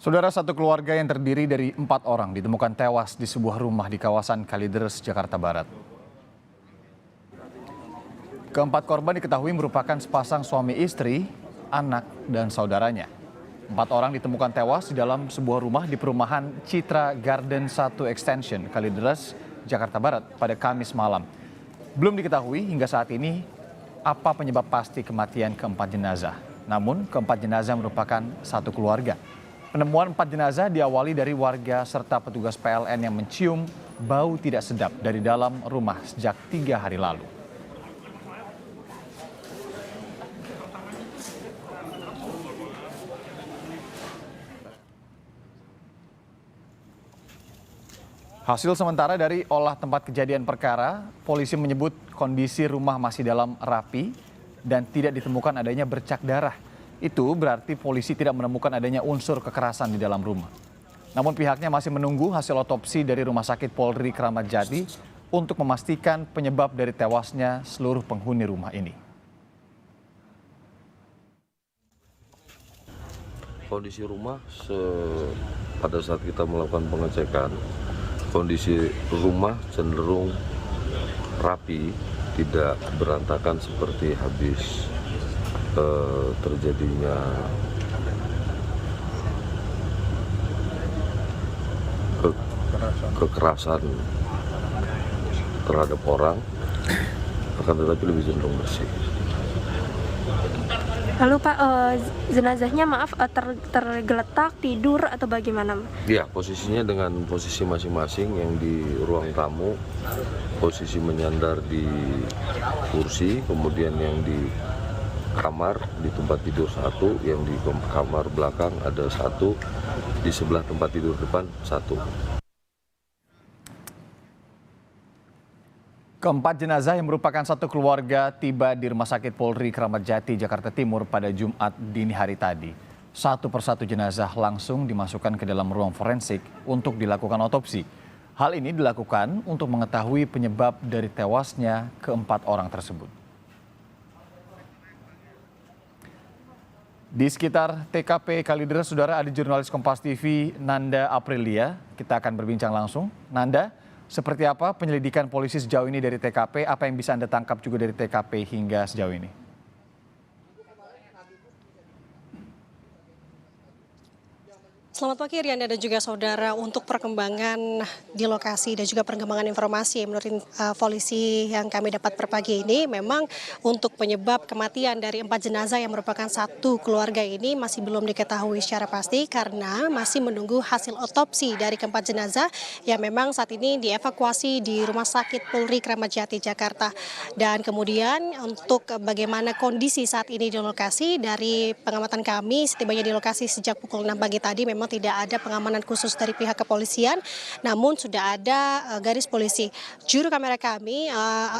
Saudara, satu keluarga yang terdiri dari 4 orang ditemukan tewas di sebuah rumah di kawasan Kalideres, Jakarta Barat. Keempat korban diketahui merupakan sepasang suami istri, anak, dan saudaranya. 4 orang ditemukan tewas di dalam sebuah rumah di perumahan Citra Garden 1 Extension, Kalideres, Jakarta Barat pada Kamis malam. Belum diketahui hingga saat ini apa penyebab pasti kematian keempat jenazah. Namun keempat jenazah merupakan satu keluarga. Penemuan 4 jenazah diawali dari warga serta petugas PLN yang mencium bau tidak sedap dari dalam rumah sejak 3 hari lalu. Hasil sementara dari olah tempat kejadian perkara, polisi menyebut kondisi rumah masih dalam rapi dan tidak ditemukan adanya bercak darah. Itu berarti polisi tidak menemukan adanya unsur kekerasan di dalam rumah. Namun pihaknya masih menunggu hasil otopsi dari Rumah Sakit Polri Kramat Jati untuk memastikan penyebab dari tewasnya seluruh penghuni rumah ini. Kondisi rumah pada saat kita melakukan pengecekan, kondisi rumah cenderung rapi, tidak berantakan seperti habis terjadinya kekerasan terhadap orang, akan tetapi lebih cenderung bersih. Lalu Pak, jenazahnya tergeletak, tidur atau bagaimana? Ya, posisinya dengan posisi masing-masing, yang di ruang tamu posisi menyandar di kursi, kemudian yang di kamar di tempat tidur satu, yang di kamar belakang ada satu, di sebelah tempat tidur depan satu. Keempat jenazah yang merupakan satu keluarga tiba di Rumah Sakit Polri Kramat Jati, Jakarta Timur pada Jumat dini hari tadi. Satu persatu jenazah langsung dimasukkan ke dalam ruang forensik untuk dilakukan otopsi. Hal ini dilakukan untuk mengetahui penyebab dari tewasnya keempat orang tersebut. Di sekitar TKP Kalideres, saudara, ada jurnalis Kompas TV Nanda Aprilia. Kita akan berbincang langsung. Nanda, seperti apa penyelidikan polisi sejauh ini dari TKP? Apa yang bisa Anda tangkap juga dari TKP hingga sejauh ini? Selamat pagi Riana dan juga saudara. Untuk perkembangan di lokasi dan juga perkembangan informasi menurut polisi yang kami dapat per pagi ini, memang untuk penyebab kematian dari 4 jenazah yang merupakan satu keluarga ini masih belum diketahui secara pasti karena masih menunggu hasil otopsi dari keempat jenazah yang memang saat ini dievakuasi di Rumah Sakit Polri Kramat Jati, Jakarta. Dan kemudian untuk bagaimana kondisi saat ini di lokasi, dari pengamatan kami setibanya di lokasi sejak pukul 6 pagi tadi memang tidak ada pengamanan khusus dari pihak kepolisian, namun sudah ada garis polisi. Juru kamera kami,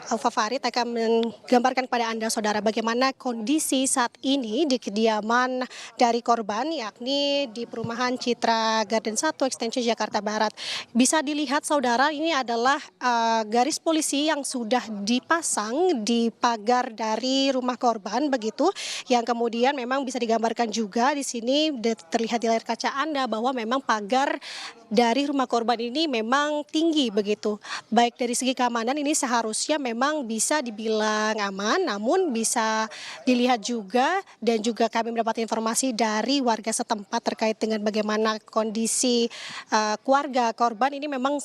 Alfa Farid, akan menggambarkan kepada Anda, saudara, bagaimana kondisi saat ini di kediaman dari korban, yakni di perumahan Citra Garden 1 Extension, Jakarta Barat. Bisa dilihat, saudara, ini adalah garis polisi yang sudah dipasang di pagar dari rumah korban, begitu, yang kemudian memang bisa digambarkan juga di sini terlihat di layar kaca Anda bahwa memang pagar dari rumah korban ini memang tinggi, begitu. Baik dari segi keamanan ini seharusnya memang bisa dibilang aman, namun bisa dilihat juga dan juga kami mendapat informasi dari warga setempat terkait dengan bagaimana kondisi keluarga korban ini memang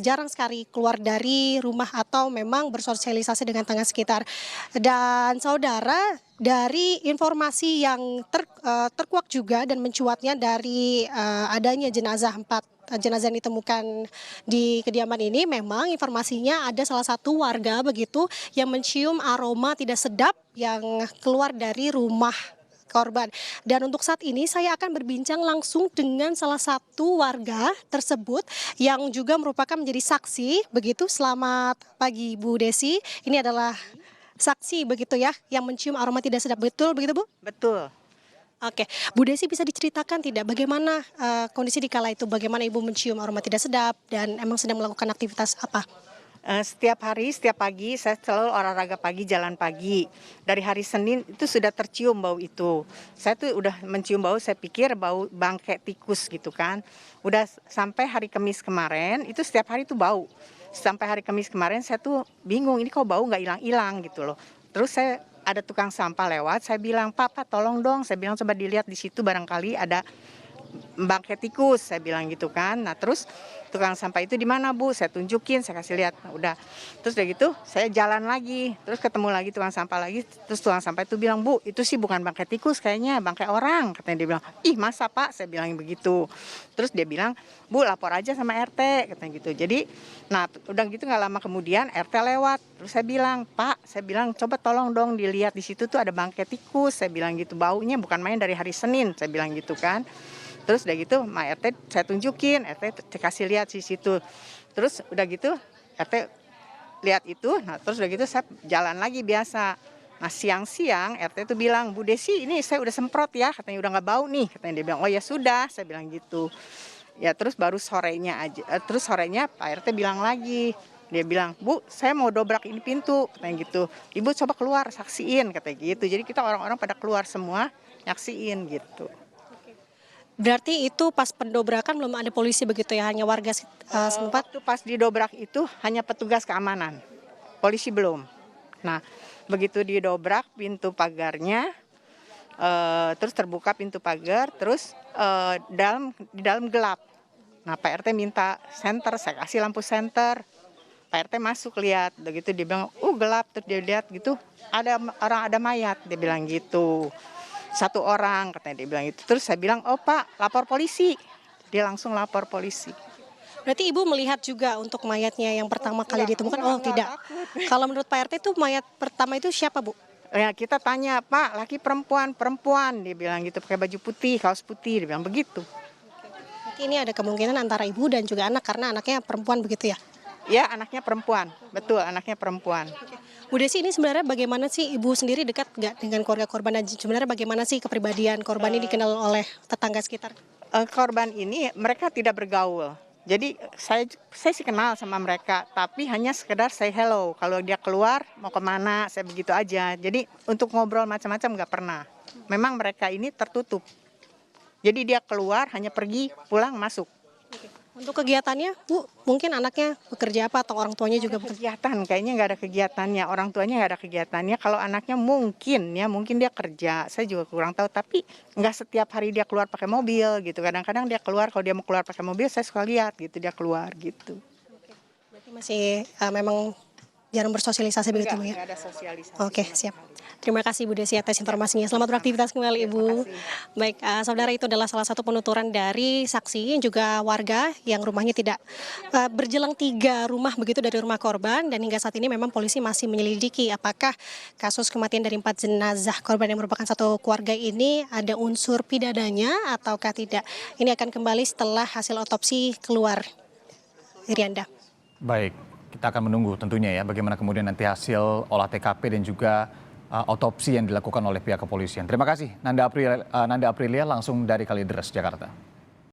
jarang sekali keluar dari rumah atau memang bersosialisasi dengan tetangga sekitar. Dan saudara, dari informasi yang terkuak juga dan mencuatnya dari adanya jenazah 4 jenazah yang ditemukan di kediaman ini, memang informasinya ada salah satu warga begitu yang mencium aroma tidak sedap yang keluar dari rumah korban. Dan untuk saat ini saya akan berbincang langsung dengan salah satu warga tersebut yang juga merupakan menjadi saksi, begitu. Selamat pagi Bu Desi, ini adalah saksi begitu ya yang mencium aroma tidak sedap, betul begitu Bu? Betul. Oke, Bu Desi, bisa diceritakan tidak bagaimana kondisi di kala itu, bagaimana Ibu mencium aroma tidak sedap dan emang sedang melakukan aktivitas apa? Setiap hari, setiap pagi saya selalu olahraga pagi, jalan pagi. Dari hari Senin itu sudah tercium bau itu. Saya tuh udah mencium bau, saya pikir bau bangke tikus gitu kan. Udah sampai hari Kamis kemarin, itu setiap hari tuh bau. Sampai hari Kamis kemarin saya tuh bingung, ini kok bau nggak hilang-hilang gitu loh. Terus saya ada tukang sampah lewat, saya bilang, Pak, tolong dong. Saya bilang coba dilihat di situ barangkali ada bangke tikus, saya bilang gitu kan. Nah terus tukang sampah itu di mana Bu? Saya tunjukin, saya kasih lihat. Nah, udah. Terus udah gitu, saya jalan lagi. Terus ketemu lagi tukang sampah lagi. Terus tukang sampah itu bilang, Bu, itu sih bukan bangke tikus kayaknya, bangke orang. Katanya dia bilang, ih masa Pak? Saya bilang begitu. Terus dia bilang, Bu lapor aja sama RT, katanya gitu. Jadi, nah udah gitu nggak lama kemudian RT lewat. Terus saya bilang, Pak, saya bilang coba tolong dong dilihat di situ tuh ada bangke tikus. Saya bilang gitu, baunya bukan main dari hari Senin. Saya bilang gitu kan. Terus udah gitu, Ma RT saya tunjukin, RT kasih lihat di situ. Terus udah gitu, RT lihat itu, nah terus udah gitu saya jalan lagi biasa. Nah siang-siang RT itu bilang, Bu Desi ini saya udah semprot ya, katanya udah nggak bau nih. Katanya dia bilang, oh ya sudah, saya bilang gitu. Ya terus baru sorenya aja, terus sorenya Pak RT bilang lagi. Dia bilang, Bu saya mau dobrak ini pintu, katanya gitu. Ibu coba keluar, saksiin, katanya gitu. Jadi kita orang-orang pada keluar semua, nyaksiin gitu. Berarti itu pas pendobrakan belum ada polisi begitu ya, hanya warga setempat? Waktu pas didobrak itu hanya petugas keamanan, polisi belum. Nah begitu didobrak pintu pagarnya, terus terbuka pintu pagar, terus di dalam gelap. Nah Pak RT minta senter, saya kasih lampu senter. Pak RT masuk lihat, begitu dia bilang, gelap, terus dia lihat gitu, ada mayat, dia bilang gitu. 1 orang katanya dia bilang itu. Terus saya bilang, oh Pak lapor polisi. Dia langsung lapor polisi. Berarti Ibu melihat juga untuk mayatnya yang pertama kali ditemukan? Oh tidak. Kalau menurut Pak RT itu mayat pertama itu siapa Bu? Ya kita tanya, Pak laki perempuan, perempuan. Dia bilang gitu, pakai baju putih, kaos putih. Dia bilang begitu. Berarti ini ada kemungkinan antara ibu dan juga anak karena anaknya perempuan begitu ya? Ya anaknya perempuan, betul anaknya perempuan. Bu Desi ini sebenarnya bagaimana sih Ibu sendiri dekat nggak dengan keluarga korban dan sebenarnya bagaimana sih kepribadian korban ini dikenal oleh tetangga sekitar? Korban ini mereka tidak bergaul. Jadi saya sih kenal sama mereka, tapi hanya sekedar say hello. Kalau dia keluar mau kemana, saya begitu aja. Jadi untuk ngobrol macam-macam nggak pernah. Memang mereka ini tertutup. Jadi dia keluar hanya pergi, pulang, masuk. Untuk kegiatannya, Bu, mungkin anaknya bekerja apa atau orang tuanya juga bekerja? Kegiatan, kayaknya nggak ada kegiatannya. Orang tuanya nggak ada kegiatannya. Kalau anaknya mungkin dia kerja. Saya juga kurang tahu. Tapi nggak setiap hari dia keluar pakai mobil gitu. Kadang-kadang dia keluar, kalau dia mau keluar pakai mobil, saya suka lihat gitu dia keluar gitu. Berarti masih memang jarang bersosialisasi begitu Bu ya? Nggak ada sosialisasi. Oke, siap. Terima kasih Bu Desi atas informasinya. Selamat beraktivitas kembali Ibu. Baik, saudara itu adalah salah satu penuturan dari saksi juga warga yang rumahnya tidak berjelang 3 rumah begitu dari rumah korban dan hingga saat ini memang polisi masih menyelidiki apakah kasus kematian dari 4 jenazah korban yang merupakan satu keluarga ini ada unsur pidananya ataukah tidak. Ini akan kembali setelah hasil otopsi keluar. Irianda. Baik, kita akan menunggu tentunya ya bagaimana kemudian nanti hasil olah TKP dan juga otopsi yang dilakukan oleh pihak kepolisian. Terima kasih Nanda Aprilia langsung dari Kalideres, Jakarta.